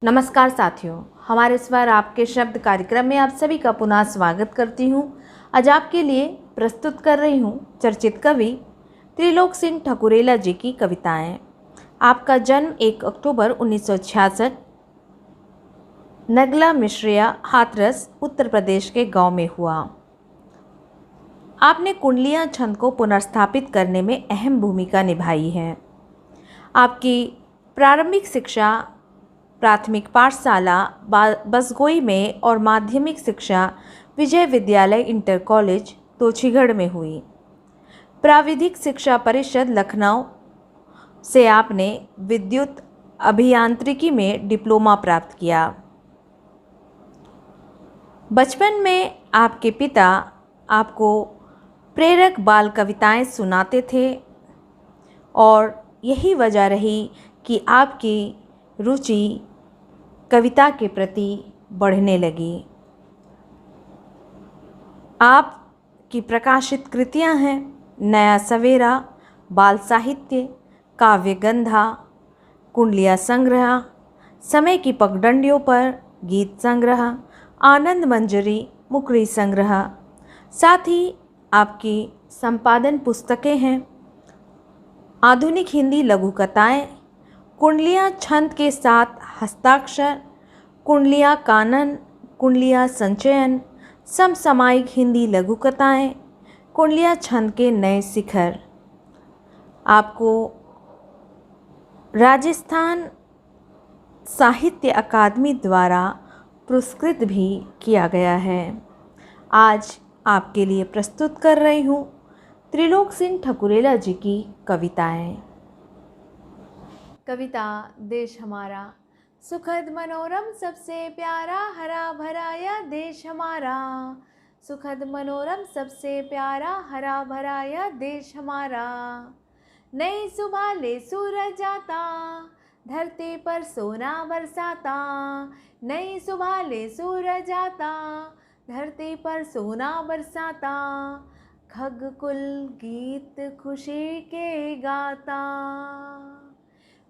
नमस्कार साथियों, हमारे स्वर आपके शब्द कार्यक्रम में आप सभी का पुनः स्वागत करती हूँ। आज आपके लिए प्रस्तुत कर रही हूँ चर्चित कवि त्रिलोक सिंह ठकुरेला जी की कविताएं। आपका जन्म 1 अक्टूबर 1966 नगला मिश्रिया हाथरस उत्तर प्रदेश के गांव में हुआ। आपने कुंडलियाँ छंद को पुनर्स्थापित करने में अहम भूमिका निभाई है। आपकी प्रारंभिक शिक्षा प्राथमिक पाठशाला बसगोई में और माध्यमिक शिक्षा विजय विद्यालय इंटर कॉलेज तोछीगढ़ में हुई। प्राविधिक शिक्षा परिषद लखनऊ से आपने विद्युत अभियांत्रिकी में डिप्लोमा प्राप्त किया। बचपन में आपके पिता आपको प्रेरक बाल कविताएं सुनाते थे और यही वजह रही कि आपकी रुचि कविता के प्रति बढ़ने लगी। आपकी प्रकाशित कृतियां हैं नया सवेरा, बाल साहित्य, काव्यगंधा, कुंडलिया संग्रह, समय की पगडंडियों पर, गीत संग्रह, आनंद मंजरी, मुकरी संग्रह। साथ ही आपकी संपादन पुस्तकें हैं आधुनिक हिंदी लघु कथाएं, कुंडलियाँ छंद के साथ हस्ताक्षर, कुंडलियाँ कानन, कुंडलियाँ संचयन, समसामयिक हिंदी लघु कथाएं, कुंडलियाँ छंद के नए शिखर। आपको राजस्थान साहित्य अकादमी द्वारा पुरस्कृत भी किया गया है। आज आपके लिए प्रस्तुत कर रही हूँ त्रिलोक सिंह ठकुरेला जी की कविताएं। कविता देश हमारा सुखद मनोरम सबसे प्यारा, हरा भरा यह देश हमारा। सुखद मनोरम सबसे प्यारा, हरा भरा यह देश हमारा। नई सुबह ले सूरज आता, धरती पर सोना बरसाता। नई सुबह ले सूरज आता, धरती पर सोना बरसाता। खगकुल गीत खुशी के गाता।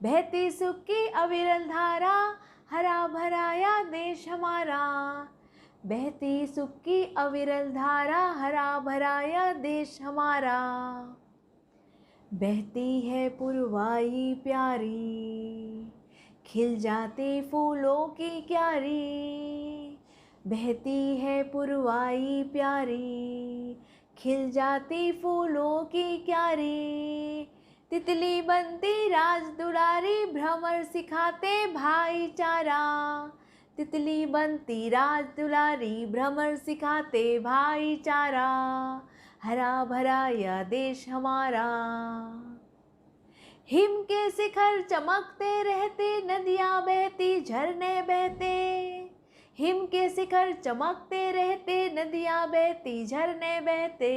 बहती सुख की अविरल धारा, हरा भरा या देश हमारा। बहती सुख की अविरल धारा, हरा भरा या देश हमारा। बहती है पुरवाई प्यारी, खिल जाते फूलों की क्यारी। बहती है पुरवाई प्यारी, खिल जाती फूलों की क्यारी। तितली बनती राज दुलारी, भ्रमर सिखाते भाईचारा। तितली बनती राज दुलारी, भ्रमर सिखाते भाईचारा। हरा भरा यह देश हमारा। हिम के शिखर चमकते रहते, नदियाँ बहती झरने बहते। हिम के शिखर चमकते रहते, नदियाँ बहती झरने बहते।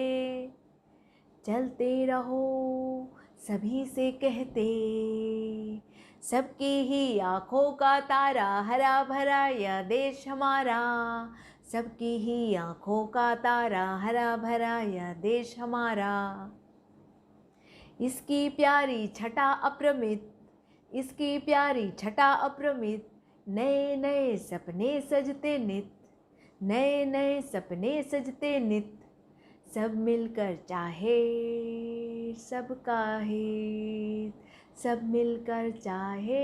चलते रहो सभी से कहते, सबकी ही आँखों का तारा। हरा भरा यह देश हमारा, सबकी ही आँखों का तारा। हरा भरा यह देश हमारा। इसकी प्यारी छटा अप्रमित, इसकी प्यारी छटा अप्रमित। नए नए सपने सजते नित, नए नए सपने सजते नित। सब मिलकर चाहे सबका हित, सब मिलकर चाहे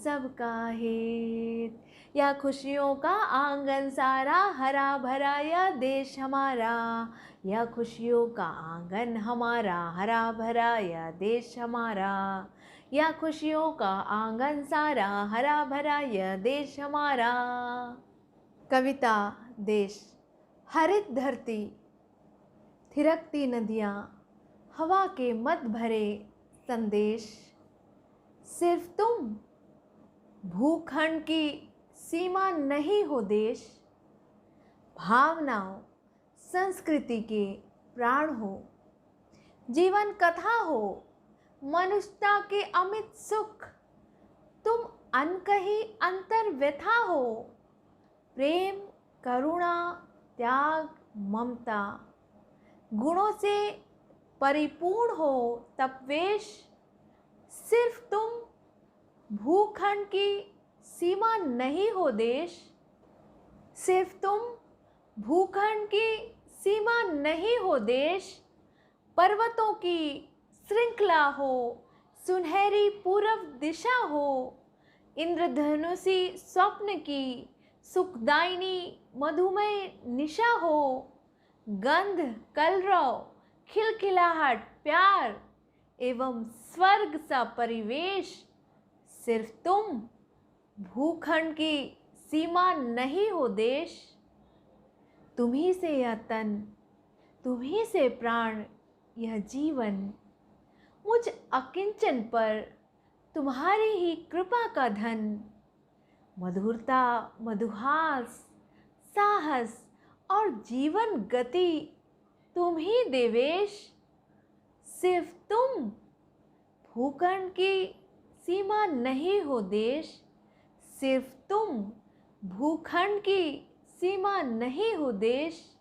सबका हित। या खुशियों का आंगन सारा, हरा भरा यह देश हमारा। या खुशियों का आंगन हमारा, हरा भरा यह देश हमारा। या खुशियों का आंगन सारा, हरा भरा यह देश हमारा। कविता देश। हरित धरती, थिरकती नदियाँ, हवा के मत भरे संदेश। सिर्फ तुम भूखंड की सीमा नहीं हो देश। भावनाओं संस्कृति के प्राण हो, जीवन कथा हो, मनुष्यता के अमित सुख। तुम अनकही अंतर व्यथा हो, प्रेम करुणा त्याग ममता। गुणों से परिपूर्ण हो तपवेश। सिर्फ तुम भूखंड की सीमा नहीं हो देश। सिर्फ तुम भूखंड की सीमा नहीं हो देश। पर्वतों की श्रृंखला हो, सुनहरी पूरब दिशा हो, इंद्रधनुषी स्वप्न की सुखदायिनी मधुमय निशा हो, गंध कलरव खिलखिलाहट प्यार एवं स्वर्ग सा परिवेश। सिर्फ तुम भूखंड की सीमा नहीं हो देश। तुम्ही से यह तन, तुम्ही से प्राण, यह जीवन, मुझ अकिंचन पर तुम्हारी ही कृपा का धन। मधुरता, मधुहास, साहस और जीवन गति तुम ही देवेश। सिर्फ तुम भूखंड की सीमा नहीं हो देश। सिर्फ तुम भूखंड की सीमा नहीं हो देश।